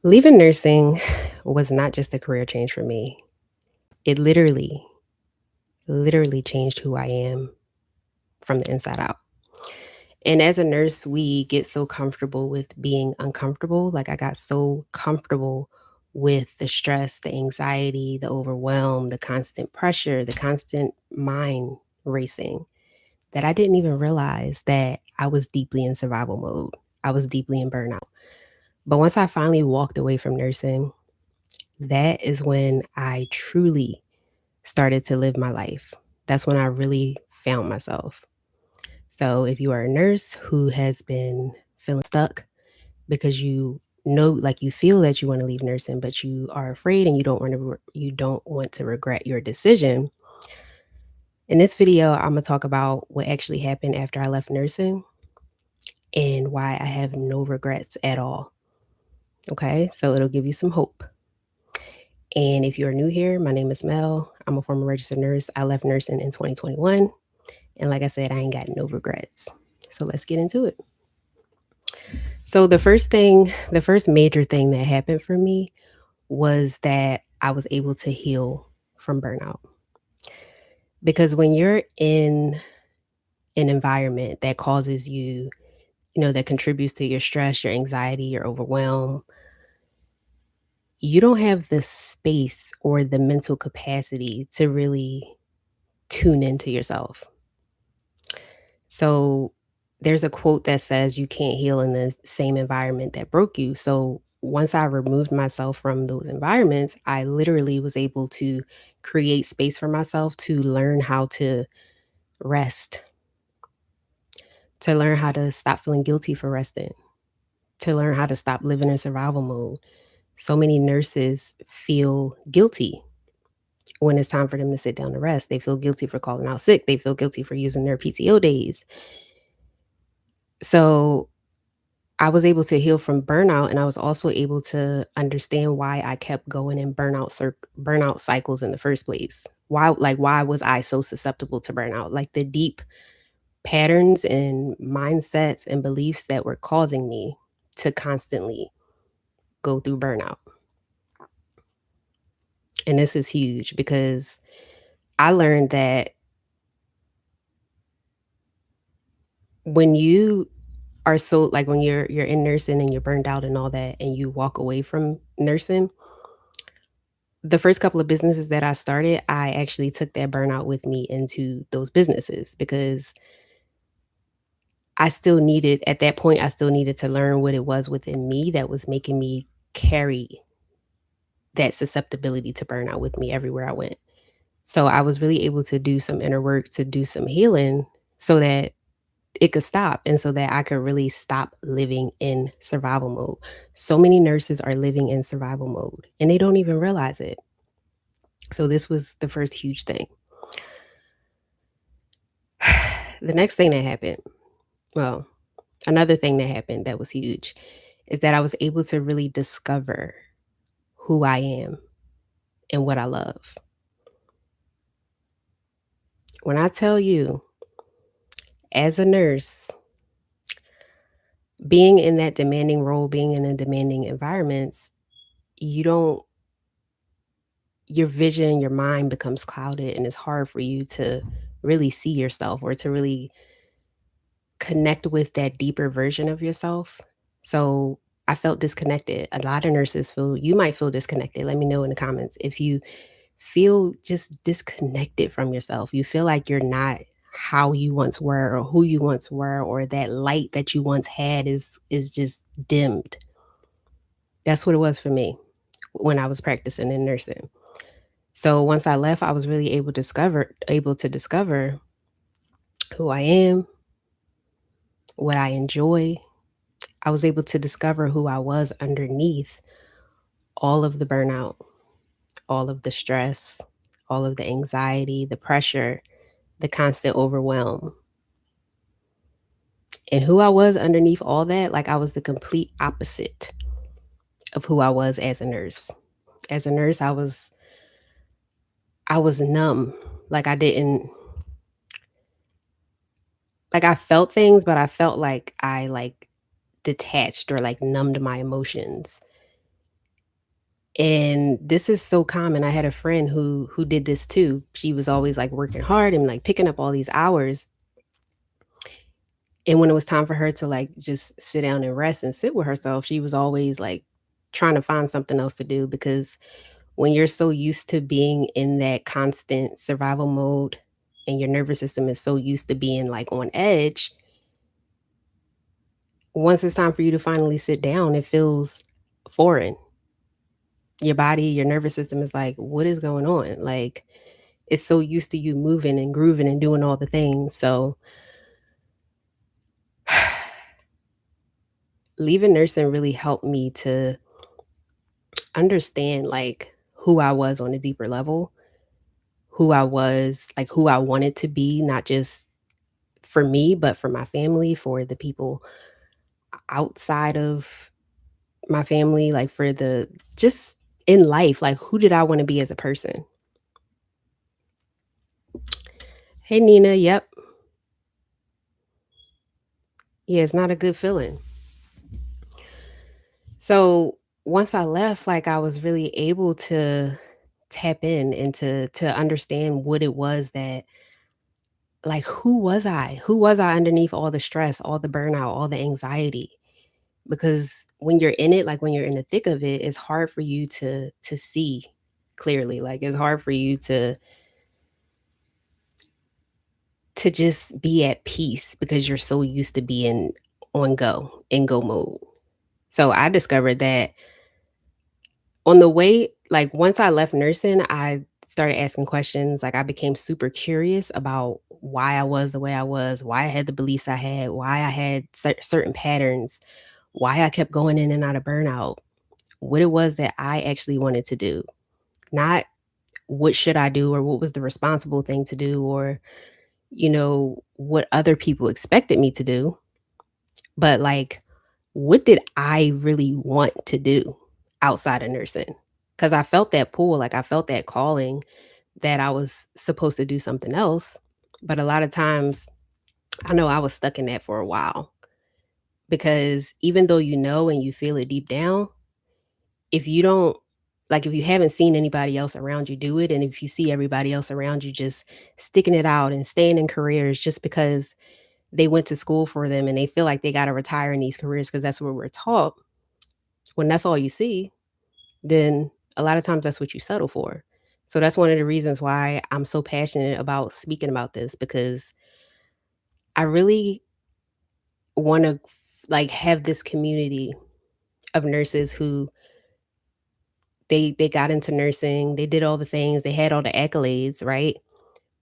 Leaving nursing was not just a career change for me. It literally changed who I am from the inside out. And as a nurse, we get so comfortable with being uncomfortable. Like I got so comfortable with the stress, the anxiety, the overwhelm, the constant pressure, the constant mind racing that I didn't even realize that I was deeply in survival mode. I was deeply in burnout. But once I finally walked away from nursing, that is when I truly started to live my life. That's when I really found myself. So if you are a nurse who has been feeling stuck because you know like you feel that you want to leave nursing but you are afraid and you don't want to regret your decision. In this video, I'm going to talk about what actually happened after I left nursing and why I have no regrets at all. Okay? So it'll give you some hope. And if you're new here, my name is Mel. I'm a former registered nurse. I left nursing in 2021. And like I said, I ain't got no regrets. So let's get into it. So the first major thing that happened for me was that I was able to heal from burnout. Because when you're in an environment that causes you, that contributes to your stress, your anxiety, your overwhelm, you don't have the space or the mental capacity to really tune into yourself. So there's a quote that says you can't heal in the same environment that broke you. So once I removed myself from those environments, I literally was able to create space for myself to learn how to rest, to learn how to stop feeling guilty for resting, to learn how to stop living in survival mode. So many nurses feel guilty when it's time for them to sit down to rest. They feel guilty for calling out sick. They feel guilty for using their PTO days. So I was able to heal from burnout, and I was also able to understand why I kept going in burnout cycles in the first place. Why was I so susceptible to burnout? Like the deep patterns and mindsets and beliefs that were causing me to constantly go through burnout. And this is huge because I learned that when you are so like when you're in nursing and you're burned out and all that and you walk away from nursing, the first couple of businesses that I started, I actually took that burnout with me into those businesses because at that point, I still needed to learn what it was within me that was making me carry that susceptibility to burnout with me everywhere I went. So I was really able to do some inner work, to do some healing so that it could stop and so that I could really stop living in survival mode. So many nurses are living in survival mode and they don't even realize it. So this was the first huge thing. The next thing that happened, well, another thing that happened that was huge is that I was able to really discover who I am and what I love. When I tell you, as a nurse, being in that demanding role, being in a demanding environments, you don't, your vision, your mind becomes clouded, and it's hard for you to really see yourself or to really connect with that deeper version of yourself. So I felt disconnected. A lot of nurses you might feel disconnected. Let me know in the comments if you feel just disconnected from yourself. You feel like you're not how you once were or who you once were, or that light that you once had is just dimmed. That's what it was for me when I was practicing in nursing. So once I left, I was really able to discover who I am, what I enjoy. I was able to discover who I was underneath all of the burnout, all of the stress, all of the anxiety, the pressure, the constant overwhelm. And who I was underneath all that, like I was the complete opposite of who I was as a nurse. As a nurse, I was numb. Like I didn't like I felt things, but I felt like I detached or like numbed my emotions. And this is so common. I had a friend who did this too. She was always like working hard and like picking up all these hours. And when it was time for her to like just sit down and rest and sit with herself, she was always like trying to find something else to do because when you're so used to being in that constant survival mode and your nervous system is so used to being like on edge, once it's time for you to finally sit down, it feels foreign. Your body, your nervous system is like, what is going on? Like, it's so used to you moving and grooving and doing all the things. So, leaving nursing really helped me to understand like who I was on a deeper level, who I was, like who I wanted to be, not just for me, but for my family, for the people outside of my family, like for the just in life, like who did I want to be as a person? Hey Nina, yep. Yeah, it's not a good feeling. So once I left, like I was really able to tap in and to understand what it was that like who was I? Who was I underneath all the stress, all the burnout, all the anxiety? Because when you're in it, like when you're in the thick of it, it's hard for you to see clearly. Like it's hard for you to just be at peace because you're so used to being on go, in go mode. So I discovered that on the way, like once I left nursing, I started asking questions. Like I became super curious about why I was the way I was, why I had the beliefs I had, why I had certain patterns, why I kept going in and out of burnout, what it was that I actually wanted to do, not what should I do or what was the responsible thing to do or, what other people expected me to do, but like, what did I really want to do outside of nursing? Because I felt that pull, like I felt that calling that I was supposed to do something else. But a lot of times, I know I was stuck in that for a while because even though you know and you feel it deep down, if you don't like if you haven't seen anybody else around you do it, and if you see everybody else around you just sticking it out and staying in careers just because they went to school for them and they feel like they got to retire in these careers because that's what we're taught, when that's all you see, then a lot of times that's what you settle for. So that's one of the reasons why I'm so passionate about speaking about this because I really want to like have this community of nurses who they got into nursing, they did all the things, they had all the accolades, right?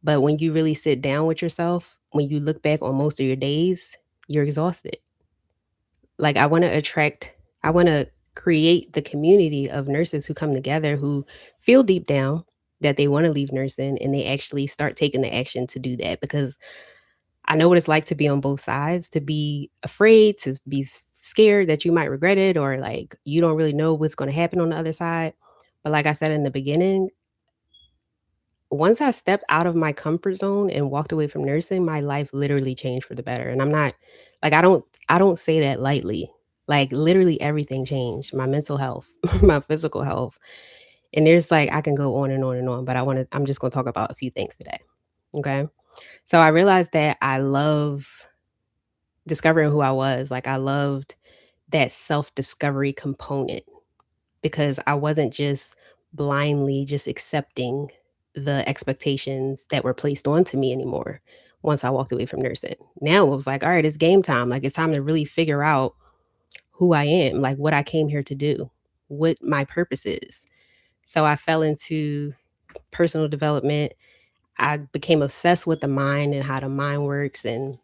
But when you really sit down with yourself, when you look back on most of your days, you're exhausted. Like I want to create the community of nurses who come together who feel deep down that they want to leave nursing and they actually start taking the action to do that because I know what it's like to be on both sides, to be afraid, to be scared that you might regret it or like you don't really know what's going to happen on the other side. But like I said in the beginning, once I stepped out of my comfort zone and walked away from nursing, my life literally changed for the better. And I'm not like I don't say that lightly. Like literally everything changed. My mental health, my physical health. And there's like I can go on and on and on, but I'm just going to talk about a few things today. Okay? So I realized that I love discovering who I was. Like I loved that self-discovery component because I wasn't just blindly just accepting the expectations that were placed onto me anymore once I walked away from nursing. Now it was like, all right, it's game time. Like it's time to really figure out who I am, like what I came here to do, what my purpose is. So I fell into personal development. I became obsessed with the mind and how the mind works and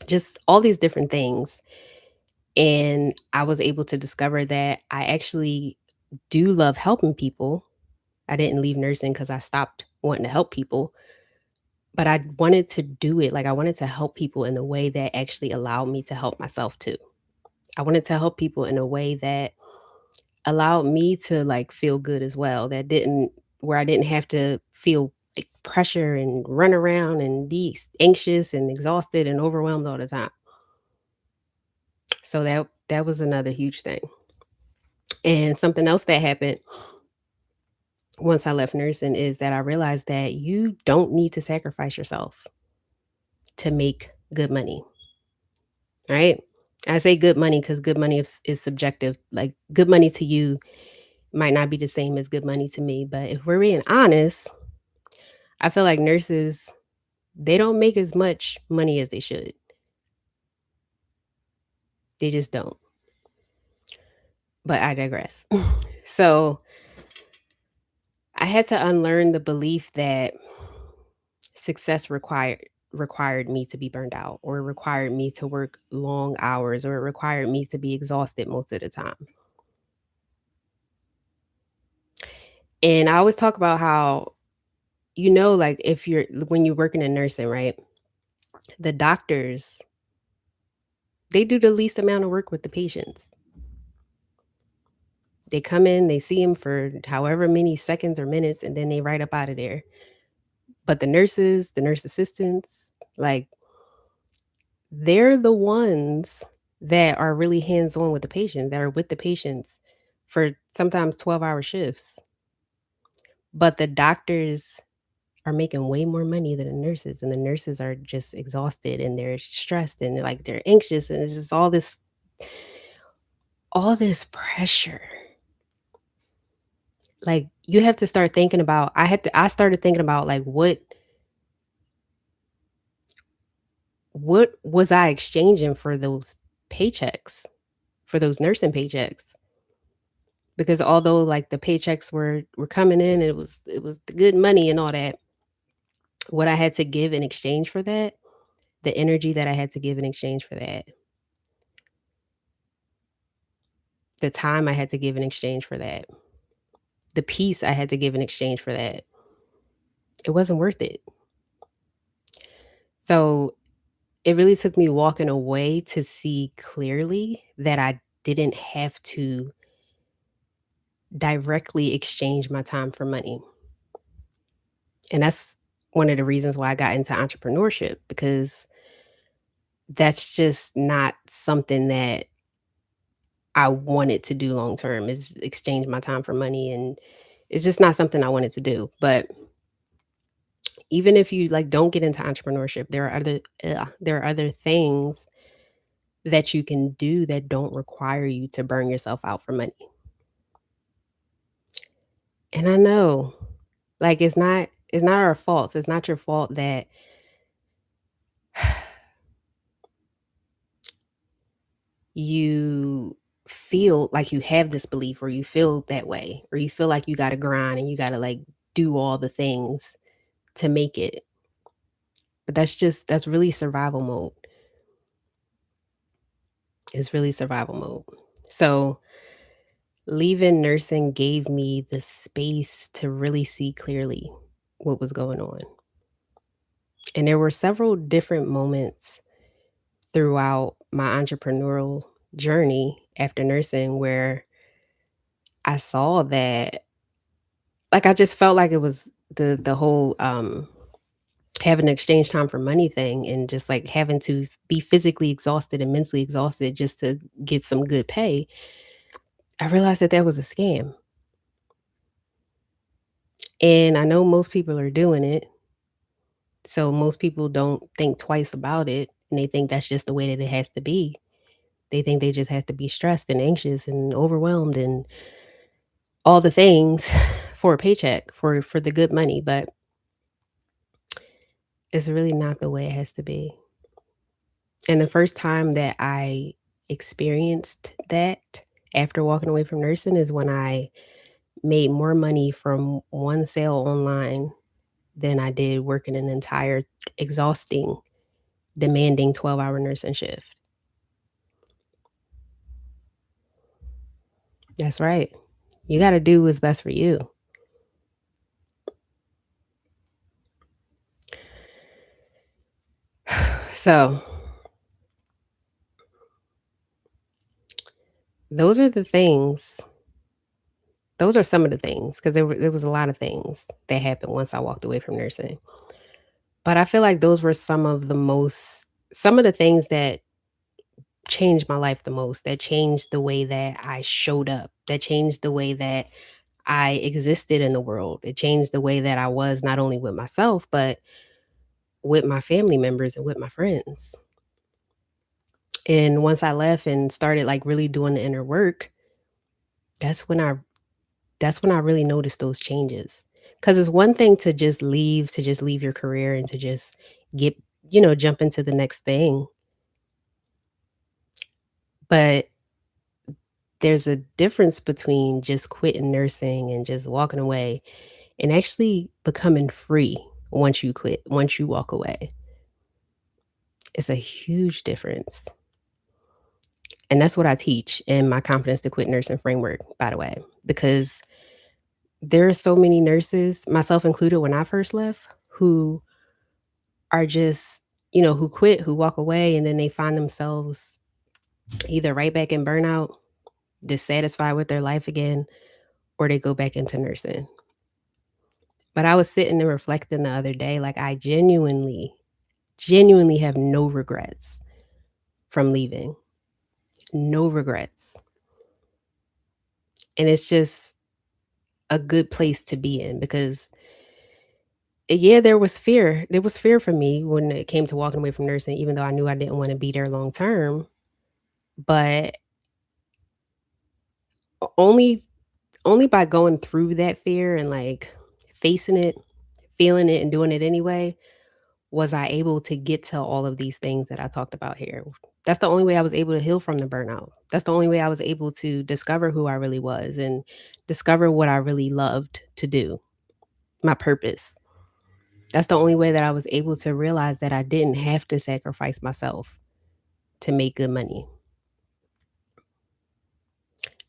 just all these different things. And I was able to discover that I actually do love helping people. I didn't leave nursing because I stopped wanting to help people, but I wanted to do it. Like I wanted to help people in a way that actually allowed me to help myself too. I wanted to help people in a way that allowed me to like feel good as well. That didn't where I didn't have to feel like pressure and run around and be anxious and exhausted and overwhelmed all the time. So that was another huge thing. And something else that happened once I left nursing is that I realized that you don't need to sacrifice yourself to make good money, right? I say good money because good money is subjective. Like good money to you might not be the same as good money to me. But if we're being honest, I feel like nurses, they don't make as much money as they should. They just don't. But I digress. So I had to unlearn the belief that success required me to be burned out, or it required me to work long hours, or it required me to be exhausted most of the time. And I always talk about how, like if you're when you're working in nursing, right? The doctors, they do the least amount of work with the patients. They come in, they see them for however many seconds or minutes, and then they right up out of there. But the nurses, the nurse assistants, like they're the ones that are really hands-on with the patient, that are with the patients for sometimes 12-hour shifts. But the doctors are making way more money than the nurses, and the nurses are just exhausted and they're stressed and like they're anxious, and it's just all this pressure. Like you have to start thinking about I started thinking about like what was I exchanging for those paychecks, for those nursing paychecks? Because although like the paychecks were coming in, it was the good money and all that, what I had to give in exchange for that, the energy that I had to give in exchange for that, the time I had to give in exchange for that, the peace I had to give in exchange for that, it wasn't worth it. So it really took me walking away to see clearly that I didn't have to directly exchange my time for money. And that's one of the reasons why I got into entrepreneurship, because that's just not something that I wanted to do long term, is exchange my time for money, and it's just not something I wanted to do. But even if you like don't get into entrepreneurship, there are other things that you can do that don't require you to burn yourself out for money. And I know, like it's not our faults. It's not your fault that you feel like you have this belief, or you feel that way, or you feel like you got to grind and you got to like do all the things to make it. But that's really survival mode. It's really survival mode. So leaving nursing gave me the space to really see clearly what was going on. And there were several different moments throughout my entrepreneurial journey after nursing where I saw that, like, I just felt like it was the whole having to exchange time for money thing, and just like having to be physically exhausted and mentally exhausted just to get some good pay. I realized that that was a scam. And I know most people are doing it. So most people don't think twice about it, and they think that's just the way that it has to be. They think they just have to be stressed and anxious and overwhelmed and all the things for a paycheck, for the good money, but it's really not the way it has to be. And the first time that I experienced that after walking away from nursing is when I made more money from one sale online than I did working an entire exhausting, demanding 12-hour nursing shift. That's right. You gotta do what's best for you. So, those are the things those are some of the things, 'cause there was a lot of things that happened once I walked away from nursing. But I feel like those were some of the things that changed my life the most, that changed the way that I showed up, that changed the way that I existed in the world. It changed the way that I was not only with myself, but with my family members and with my friends. And once I left and started like really doing the inner work, that's when I that's when I really noticed those changes. Cuz it's one thing to just leave your career and to just get, jump into the next thing, but there's a difference between just quitting nursing and just walking away and actually becoming free once you quit, once you walk away. It's a huge difference. And that's what I teach in my Confidence to Quit Nursing framework, by the way, because there are so many nurses, myself included when I first left, who are just, who quit, who walk away, and then they find themselves either right back in burnout, dissatisfied with their life again, or they go back into nursing. But I was sitting and reflecting the other day, like I genuinely have no regrets from leaving. No regrets. And it's just a good place to be in because yeah, there was fear. There was fear for me when it came to walking away from nursing, even though I knew I didn't want to be there long term. But only only by going through that fear and like facing it, feeling it and doing it anyway, was I able to get to all of these things that I talked about here. That's the only way I was able to heal from the burnout. That's the only way I was able to discover who I really was and discover what I really loved to do, my purpose. That's the only way that I was able to realize that I didn't have to sacrifice myself to make good money.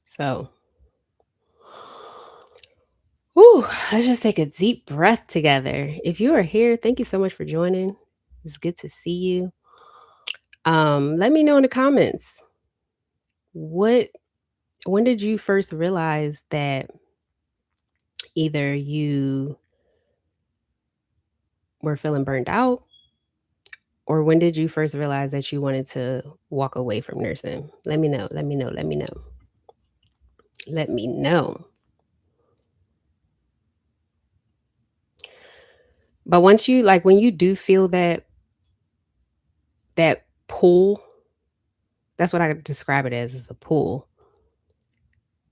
So, whew, let's just take a deep breath together. If you are here, thank you so much for joining. It's good to see you. Let me know in the comments what when did you first realize that either you were feeling burned out or when did you first realize that you wanted to walk away from nursing? Let me know. Let me know. Let me know. Let me know. But once you like when you do feel that pull, that's what I describe it as is a pull.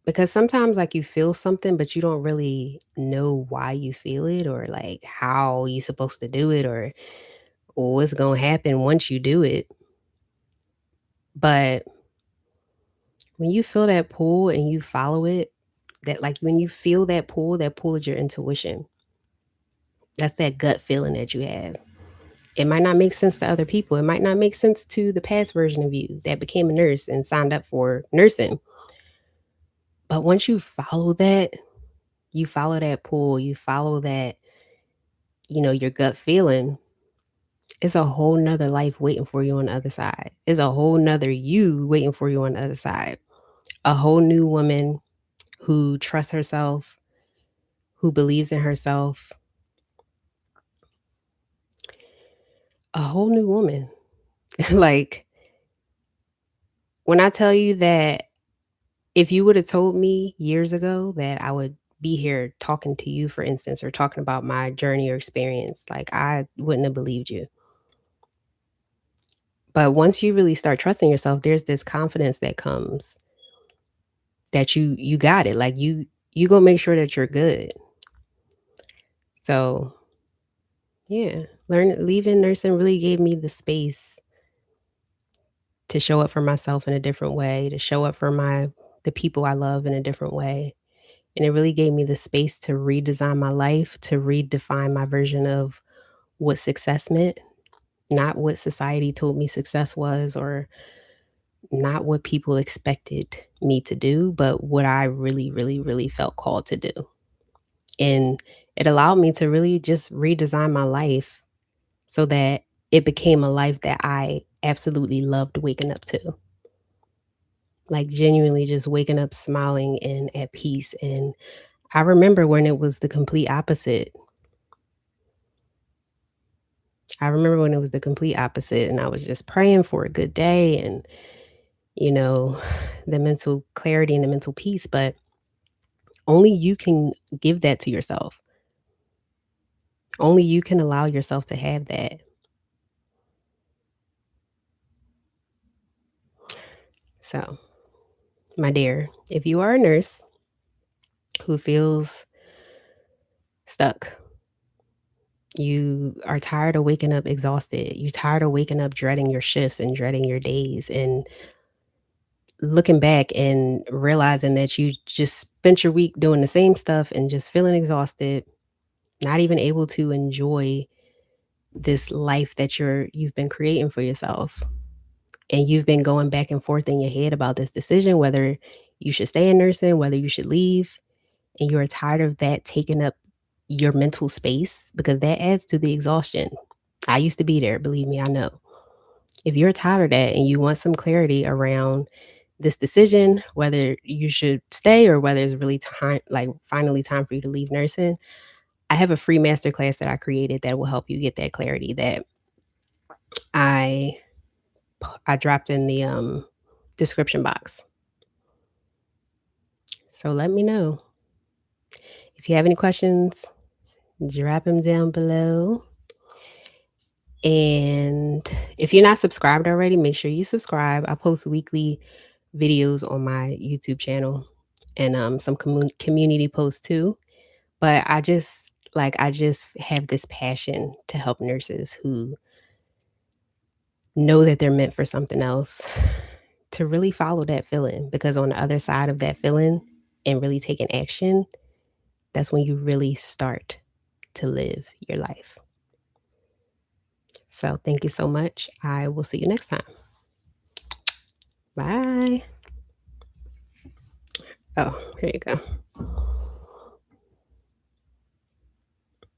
Because sometimes like you feel something, but you don't really know why you feel it or like how you supposed to do it or what's gonna happen once you do it. But when you feel that pull and you follow it, that like when you feel that pull is your intuition. That's that gut feeling that you have. It might not make sense to other people. It might not make sense to the past version of you that became a nurse and signed up for nursing. But once you follow that pull, you follow that, your gut feeling, it's a whole nother life waiting for you on the other side. It's a whole nother you waiting for you on the other side. A whole new woman who trusts herself, who believes in herself, a whole new woman. Like, when I tell you that if you would have told me years ago that I would be here talking to you, for instance, or talking about my journey or experience, like, I wouldn't have believed you. But once you really start trusting yourself, there's this confidence that comes that you got it. Like, you gonna make sure that you're good. So, yeah, leaving nursing really gave me the space to show up for myself in a different way, to show up for the people I love in a different way. And it really gave me the space to redesign my life, to redefine my version of what success meant, not what society told me success was, or not what people expected me to do, but what I really, really, really felt called to do. And it allowed me to really just redesign my life so that it became a life that I absolutely loved waking up to. Like genuinely just waking up smiling and at peace. And I remember when it was the complete opposite. I remember when it was the complete opposite and I was just praying for a good day and you know, the mental clarity and the mental peace, but only you can give that to yourself. Only you can allow yourself to have that. So, my dear, if you are a nurse who feels stuck, you are tired of waking up exhausted, you're tired of waking up dreading your shifts and dreading your days and looking back and realizing that you just spent your week doing the same stuff and just feeling exhausted, not even able to enjoy this life that you've been creating for yourself. And you've been going back and forth in your head about this decision, whether you should stay in nursing, whether you should leave, and you're tired of that taking up your mental space because that adds to the exhaustion. I used to be there, believe me, I know. If you're tired of that and you want some clarity around this decision, whether you should stay or whether it's really time, like finally time for you to leave nursing, I have a free masterclass that I created that will help you get that clarity that I I dropped in the description box. So let me know. If you have any questions, drop them down below. And if you're not subscribed already, make sure you subscribe. I post weekly videos on my YouTube channel and some community posts too. But I just have this passion to help nurses who know that they're meant for something else to really follow that feeling because on the other side of that feeling and really taking action, that's when you really start to live your life. So thank you so much. I will see you next time. Bye. Oh, here you go.